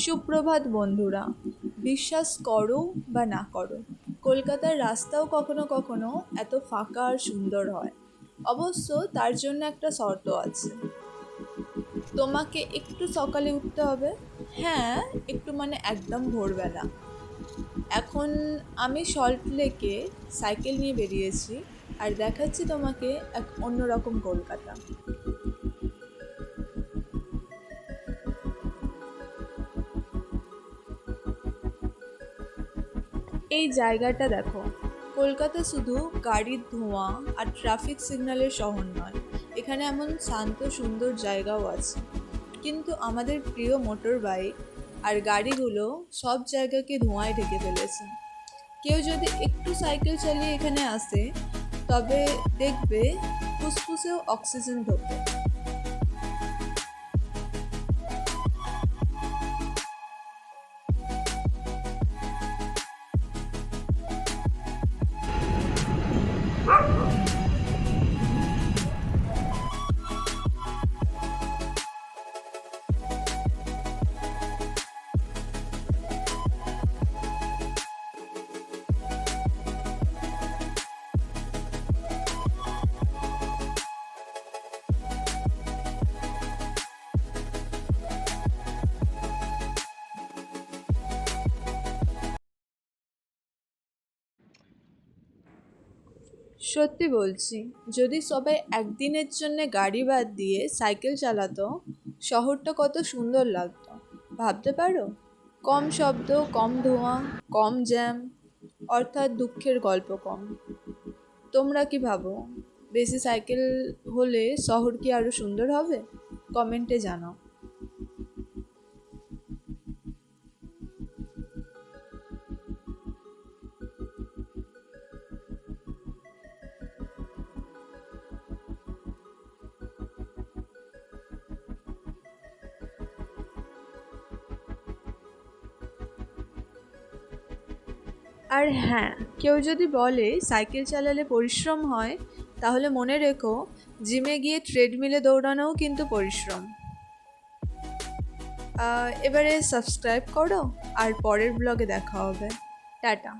সুপ্রভাত বন্ধুরা। বিশ্বাস করো বা না করো, কলকাতার রাস্তাও কখনো কখনো এত ফাঁকা আর সুন্দর হয়। অবশ্য তার জন্য একটা শর্ত আছে, তোমাকে একটু সকালে উঠতে হবে। হ্যাঁ, একটু মানে একদম ভোরবেলা। এখন আমি সল্ট লেকে সাইকেল নিয়ে বেরিয়েছি আর দেখাচ্ছি তোমাকে এক অন্যরকম কলকাতা। এই জায়গাটা দেখো, কলকাতা শুধু গাড়ির ধোঁয়া আর ট্রাফিক সিগন্যালের শহর নয়, এখানে এমন শান্ত সুন্দর জায়গাও আছে। কিন্তু আমাদের প্রিয় মোটর বাইক আর গাড়িগুলো সব জায়গাকে ধোঁয়ায় ঢেকে ফেলেছে। কেউ যদি একটু সাইকেল চালিয়ে এখানে আসে, তবে দেখবে ফুসফুসেও অক্সিজেন ঢোকে। সত্যি বলছি, যদি সবাই একদিনের জন্য গাড়ি বাদ দিয়ে সাইকেল চালাতো, শহরটা কত সুন্দর লাগতো ভাবতে পারো। কম শব্দ, কম ধোঁয়া, কম জ্যাম, অর্থাৎ দুঃখের গল্প কম। তোমরা কি ভাবো, বেশি সাইকেল হলে শহর কি আরো সুন্দর হবে? কমেন্টে জানাও। আর হ্যাঁ, কেউ যদি বলে সাইকেল চালালে পরিশ্রম হয়, তাহলে মনে রেখো, জিমে গিয়ে ট্রেডমিলে দৌড়ানোও কিন্তু পরিশ্রম। এবারে সাবস্ক্রাইব করো, আর পরের ব্লগে দেখা হবে। টাটা।